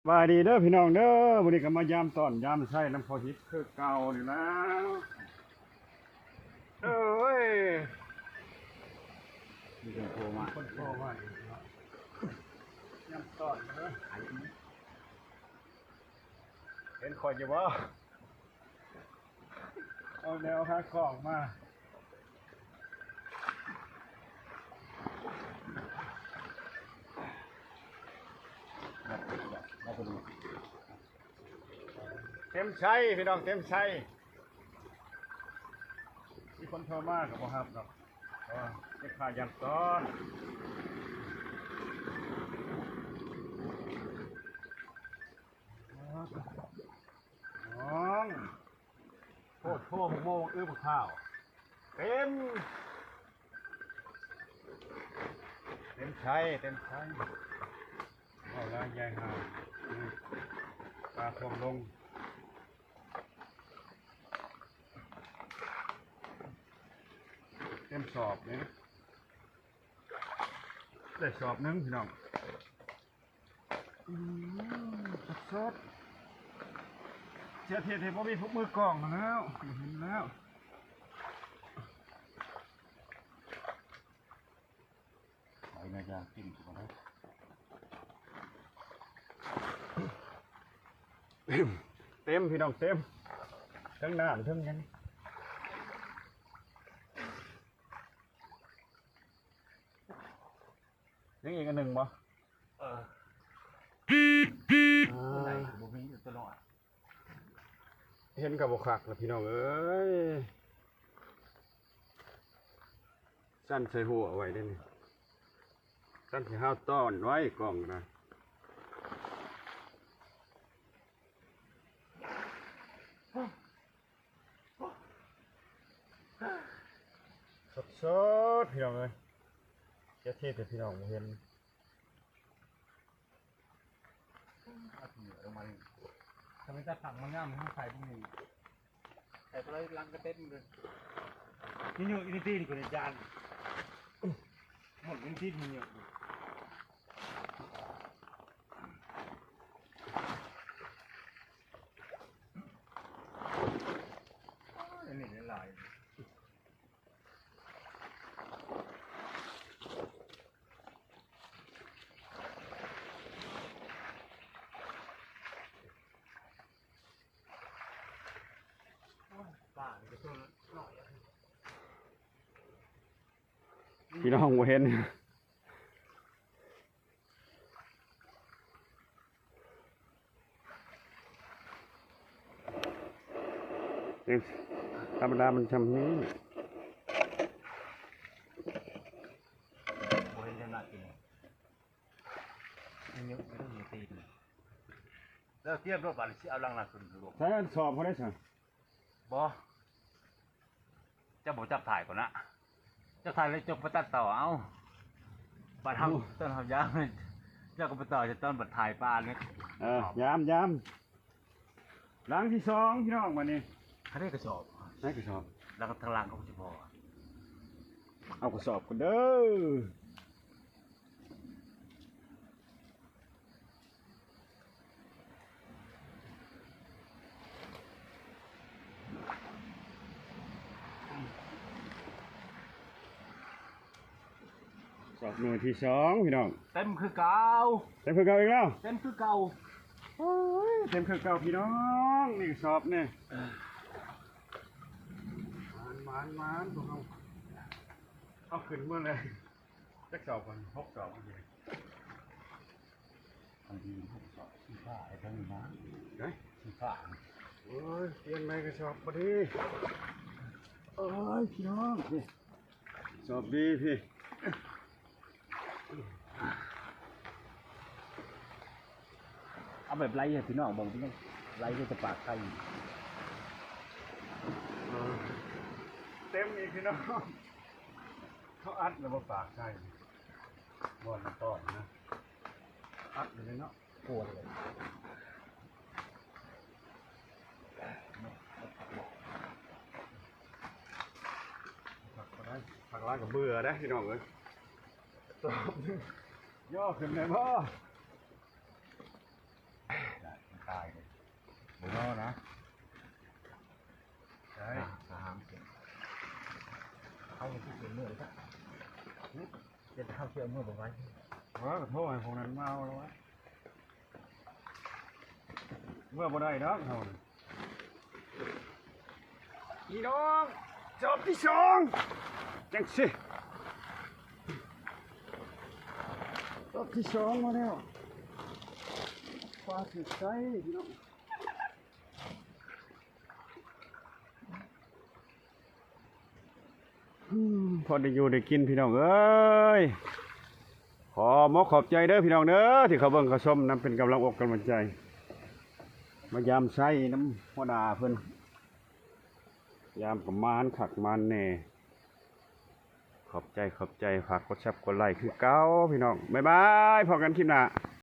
บายดีเด้อพี่น้องเด้อวันนี้ก็มายามตอนยามใช่น้ำพอฮิตคือเก่าอยู่แล้วเอ้ยมีคนโทรมาคนโทรมายามตอนเด้อเห็นคอยอยู่บ่เอาแนวหาของมาเต็มใช้พี่น้องเต็มใช้มีคนโทรมากับบ่ครับดอกจะขายยามตอนน้องโคตรโทรโมงผักข้าวเต็มใช้เอาละยายหาปลาทองลงเต็มสอบนี่ได้สอบนึงพี่น้องสดเสียเทียนเทพมีพวกมือกล่องแล้วเห็นแล้วไปนะจ๊ะกินกันนะเต็มพี่น้องเต็มทั้งน้ำทั้งยังยังอีกอันหนึ่งบ่ไหนบุมีอยู่ตลอดเห็นกับบกขักแล้วพี่น้องเอ้ยสั้นใส่หัวไว้ได้นี่สั้นที่ห้าวต้อนไว้กล่องนะสดพี่น้องเลยเจ้าเทศแต่พี่น้องเห็นทำไมจะถังมันง่ามมันใส่พวกนี้แต่อะไรลังกระเต็มเลยนี่อยู่อินทีนี่คนจานหมดอินทีมันเยอะอันนี้หลายพี่น้องเห็นธรรมดามันทำนี้โอ้ยจะหนักจริงไม่เยอะไม่ต้องมีตีนแล้วเทียบรถบัตรที่เอาลังหนักขึ้นใช้สอบเขาได้สั่งบอจะบอกจับถ่ายก่อนนะจะถ่ายเลยจบไปตัดต่อเอาบัตรทำต้นทำยามเจ้าก็ไปต่อจะต้นบัตรถ่ายปลาเนี่ยยามหลังที่สองพี่น้องมานี่เขาได้กระสอบได้กระสอบแล้วก็ทางล่างเขาจะพอเอากระสอบกันเด้อสอบหน่วยที่สองพี่น้องเต็มคือเก่าอีกแล้วเต็มคือเก่าเต็มคือเก่าพี่น้องนี่สอบเนี่ยมันพวกเขาเอาขึ้นเมื่อไรจักสอบก่อน6 สอบเมื่อกี้อันดี6 สอบสีฟ้าไอ้ทั้งนี้นะสีฟ้าโอ้ยเปลี่ยนไม่กระสอบพอดีโอ้ยพี่น้องสอบดีพี่เอาแบบไรพี่น้องบอกพี่น้องไรก็จะปากไข่เต็มอีกพี่น้องเขาอัดแล้วมาปากไข่บอลมันต้อนนะอัดเลยเนาะปวดเลยผักร้านกับเบื่อได้พี่น้องเลยสอบย่อขึ้นเลยพ่อ ใช่เขาที่เป็นเมื่อจ้ะจะเข้าเชื่อเมื่อประมาณว่าโทษของนั้นเมาแล้ววะเมื่อบ่ได้ดอกเขาพี่น้องจบที่สองจังสิจบที่สองมาแล้วปลาถือใจพี่น้องพอได้อยู่ได้กินพี่น้องเอ้ยขอมกขอบใจเด้อพี่น้องเด้อที่เขาเบิ่งเขาชมนำเป็นกำลังอกกำลังใจมายามใช้น้ำหัวดาเพิ่นยามประมาณขักมันแน่ขอบใจฝากกดแชร์กดไลค์คือเก้าพี่น้องบ๊ายบายพอกันคลิปหน้า